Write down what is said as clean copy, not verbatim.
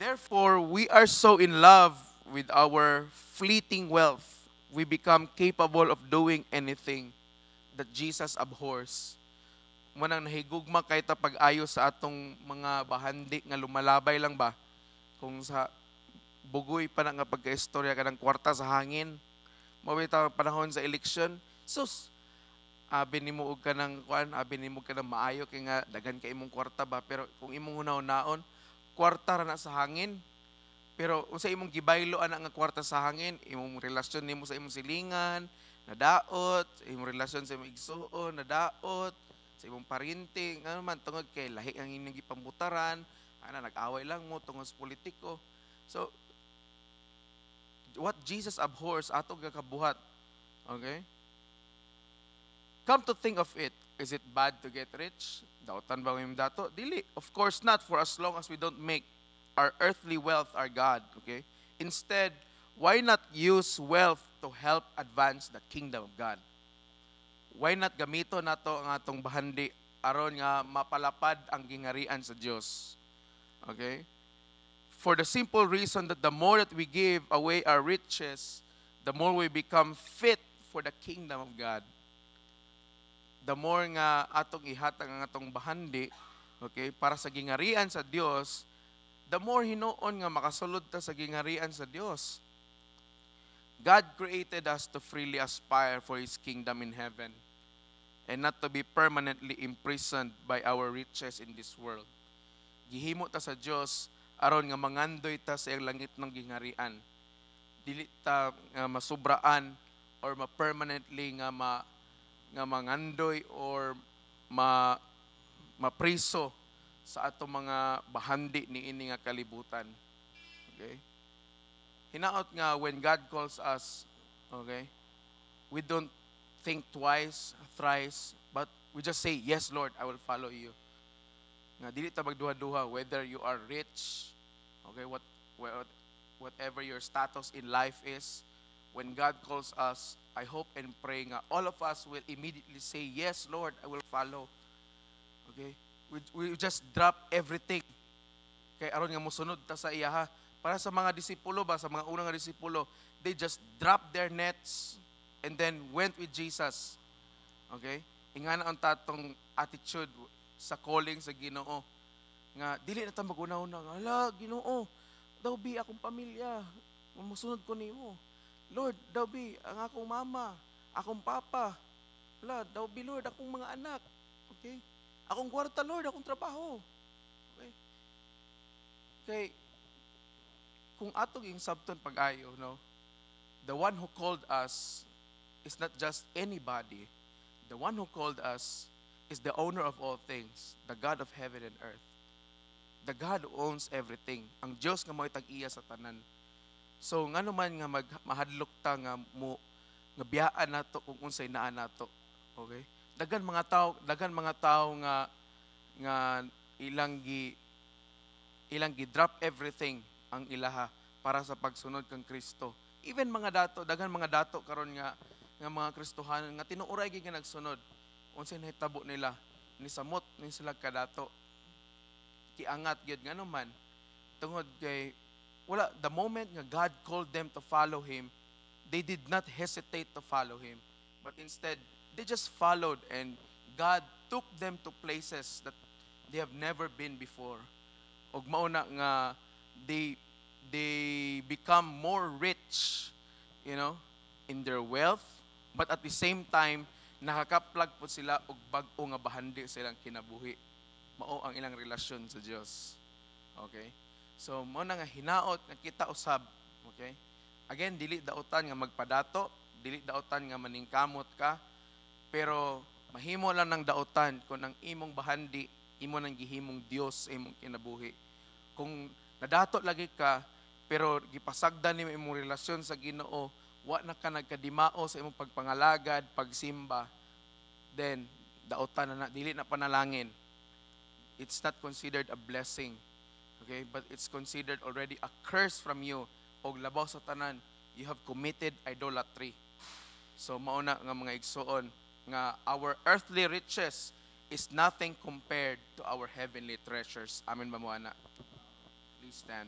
Therefore, we are so in love with our fleeting wealth, we become capable of doing anything that Jesus abhors. Manang nahigugma kay ta pag-ayo sa atong mga bahandi nga lumalabay lang ba kung sa bugoy pa na nga pagkaistorya ka ng kwarta sa hangin. Maway ta panahon sa eleksyon. Sus, abi nimo og ka ng kuan, abi nimo ka ng maayo kay nga daghan kay imong kwarta ba, pero kung imong hunaw-naon, kwarta ra na sa hangin. Pero unsa imong gibaylo ana nga kwarta sa hangin, imong relasyon nimo sa imong silingan, nadaot, imong relasyon sa imong igsuon, nadaot, sa imong parinting, ano man tungod kay lahi ang inyong gipambutaran, ana nag-away lang mo tungod sa politiko. So what Jesus abhors ato gakabuhat. Okay? Come to think of it, is it bad to get rich? Dautan ba yung dato? Dili. Of course not, for as long as we don't make our earthly wealth our God. Okay? Instead, why not use wealth to help advance the kingdom of God? Why not gamito nato ang atong bahandi aron nga mapalapad ang gingarian sa Dios? Okay? For the simple reason that the more that we give away our riches, the more we become fit for the kingdom of God. The more nga atong ihatag ang atong bahandi, okay, para sa gingarian sa Dios, the more hinuon nga makasulod ta sa gingarian sa Dios. God created us to freely aspire for His kingdom in heaven and not to be permanently imprisoned by our riches in this world. Gihimo ta sa Dios aron nga mangandoy ta sa iyang langit ng gingarian. Dili ta nga masubraan or ma-permanently nga mangandoy or mapriso sa ato mga bahandi niini nga kalibutan. Okay? Hinaot nga when God calls us, okay, we don't think twice, thrice, but we just say, yes, Lord, I will follow you. Nga dili ta magduha-duha whether you are rich, okay, whatever your status in life is. When God calls us, I hope and pray nga all of us will immediately say, yes, Lord, I will follow. Okay? We just drop everything. Kay aron nga mosunod ta sa iya ha. Para sa mga disipulo ba, sa mga unang disipulo, they just dropped their nets and then went with Jesus. Okay? Ingana ang tatong attitude sa calling sa Ginoo. Nga dili na ta magunaw-una nga, ala, Ginoo, daw bi akong pamilya, musunod ko nimo. Lord, daw bi ang akong mama, akong papa. Ala, daw bi Lord akong mga anak. Okay? Akong kwarta, Lord, akong trabaho. Okay? Kay kung atong yung sabton pag-ayo, no? The one who called us is not just anybody. The one who called us is the owner of all things, the God of heaven and earth. The God who owns everything. Ang Diyos nga mo'y tag-iya sa tanan. So ngano man nga mahadlok ta nga nga biyaan nato kung unsay naa nato. Okay? Dagan mga tao nga ilang gi drop everything ang ilaha para sa pagsunod kang Kristo. Even dagan mga dato karon nga mga Kristohanon nga tinuoray gyud nga nagsunod. Unsay nahitabo nila ni samot ni sila kadato. Kiangat gyud ngano man tungod kay the moment nga God called them to follow Him, they did not hesitate to follow Him. But instead, they just followed and God took them to places that they have never been before. Og mauna nga they become more rich, in their wealth, but at the same time, nakakaplag po sila og bag-o nga bahandi sa ilang kinabuhi. Mao ang ilang relasyon sa Dios. Okay? So, mo na nga hinaot nga kita usab, okay? Again, dili daotan nga magpadato, dili daotan nga maningkamot ka, pero mahimo lang ng daotan kung ang imong bahandi, imo nang gihimong Dios sa imong kinabuhi. Kung nadato lagi ka, pero gipasagdan nimo imong relasyon sa Ginoo, wa na ka nagkadimao sa imong pagpangalagad, pagsimba, then daotan na dili na panalangin. It's not considered a blessing. Okay, but it's considered already a curse from you. Og labaw sa tanan, you have committed idolatry. So mauna nga mga igsoon nga our earthly riches is nothing compared to our heavenly treasures. Amen ba mo ana? Please stand.